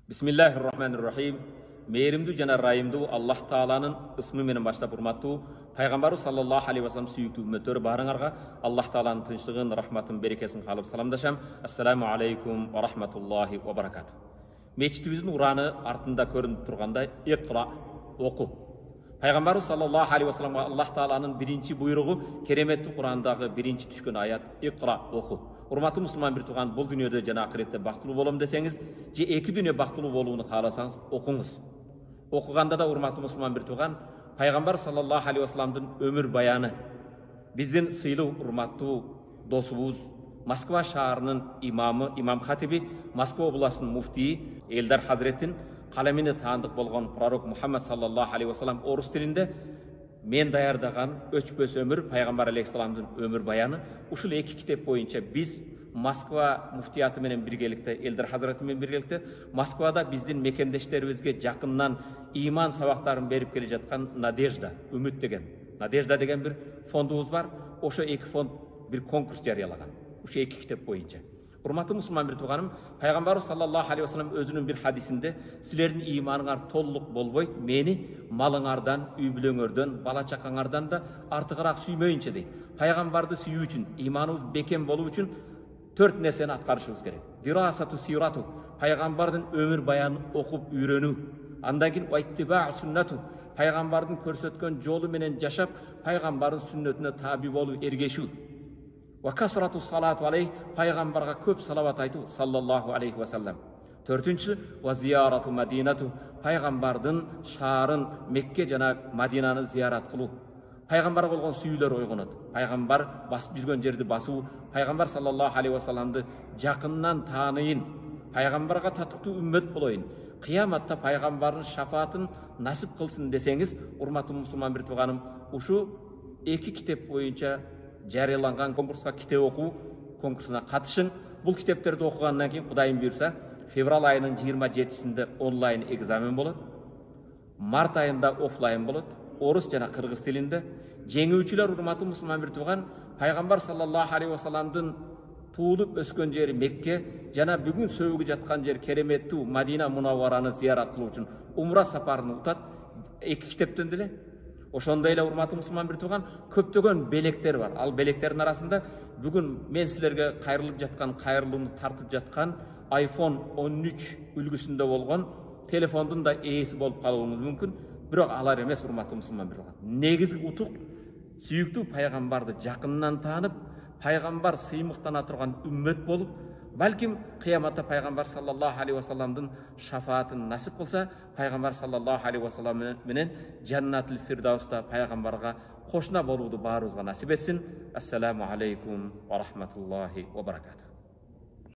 Bismillahirrahmanirrahim. Meyrimdu jana rayimdu Allah Taala'nın ismi menen başlap urmаттуу Пайгамбарыбыз sallallahu aleyhi ve sellem sүйүктүү үммөттөрү барыңарга Allah Taala'nын тынчтыгын, рахматын, берекесин каалап саламдашам. Ассаламу алейкум ва рахматуллахи ва баракату. Мечитибиздин ураны артында көрүнүп тургандай Иqra оку. Пайгамбарыбыз sallallahu aleyhi ve sellem Allah Taala'nын биринчи буйругу кереметтүү Курандагы биринчи түшкөн аят Iqra оку. Урматтуу мусулман бир туган, бул дүйнөдө жана акыретте бактылуу болом десеңиз, же эки дүйнө бактылуу болууну кааласаңыз, окуңуз. Окуганда да урматтуу мусулман бир туган, Пайгамбар sallallahu aleyhi ve sellem'дин өмүр баяны, биздин сыйлуу урматтуу досубуз, Москва шаарынын имамы, имам хатиби, Москва областынын муфтии Элдар Хазреттин калемине таандык болгон пророк Мухаммад sallallahu aleyhi ve sellem орус тилинде мен даярдаган өчпөс өмүр Пайгамбар алейхисаламдын өмүр баяны. Ушул эки китеп боюнча биз Москва муфтияты менен биргеликте, Элдар Хазрети менен биргеликте Москвада биздин мекендештерибизге жакыннан иман сабактарын берип келе жаткан Надежда, үмүт деген, Надежда деген бир фондубуз бар. Ошо эки фонд бир конкурс жарыялаган. Ушул эки китеп боюнча. Урматтуу мусулман бир туганым, Пайгамбарыбыз sallallahu aleyhi ve sellem өзүнүн бир хадисинде силердин иманыңар толук болбойт, мени малыңардан, үй бүлөңөрдөн, бала чакаңардан да артыгыраак сүймөйүнчө дейт. Пайгамбарды сүйүү үчүн, иманыбыз бекем болуу үчүн 4 нерсени аткарышыбыз керек. Дирасату сирату, Пайгамбардын өмүр баянын окуп үйрөнүү. Андан кийин вайттибаа суннату, Пайгамбардын көрсөткөн жолу менен жашап, Пайгамбардын сүннөтүнө таби болуу, эргешүү. Ва касрату салату алейх, Пайгамбарга көп салават айтуу саллаллаху алейхи ва саллам. Төртүнчү ва зиярату Мадинату, Пайгамбардын шаарын Мекке жана Мадинаны зиярат кылуу. Пайгамбарга болгон сүйүүлөр ойгонот. Пайгамбар басып жүргөн жерди басуу, Пайгамбар sallallahu aleyhi ve sellem'ди жакыннан тааныйын, Пайгамбарга татыктуу үммөт болоюн. Кыяматта Пайгамбардын шафаатын насип кылсын десеңиз, урматтуу мусулман бир туганым, ушу эки китеп боюнча жарыяланган конкурска китеп окуу конкурсуна катышың. Бул китептерди окугандан кийин Кудайым буйрса, февраль айынын 27-синде онлайн экзамен болот. Март айында офлайн болот. Орус жана кыргыз тилинде. Жеңүүчүлөр урматтуу мусулман бир туган, Пайгамбар sallallahu aleyhi ve sellem'дин туулуп өскөн жери Мекке жана бүгүн сөөгү жаткан жер кереметтүү Мадина Мунаввараны зиярат кылуу үчүн умра сапарын утат. Эки китептен деле. Ошондой эле урматтуу мусулман бир туган, көптөгөн белектер бар. Ал белектердин арасында бүгүн мен силерге кайрылып жаткан, кайрылууну тартып жаткан iPhone 13 үлгүсүндө болгон телефондун да ээси болуп калууңуз мүмкүн. Бирок алар эмес урматтуу мусулман бир туган. Негизги утук сүйүктүү Пайгамбарды жакындан таанып, Пайгамбар сыймыктана турган үммөт болуп, балким кыяматта Пайгамбар sallallahu aleyhi ve sellem'дин шафаатын насип кылса, Пайгамбар sallallahu aleyhi ve sellem менен Жаннатул Фирдауста Пайгамбарга кошуна болууду баарыбызга насип этсин. Ассаламу алейкум ва рахматуллахи ва баракату.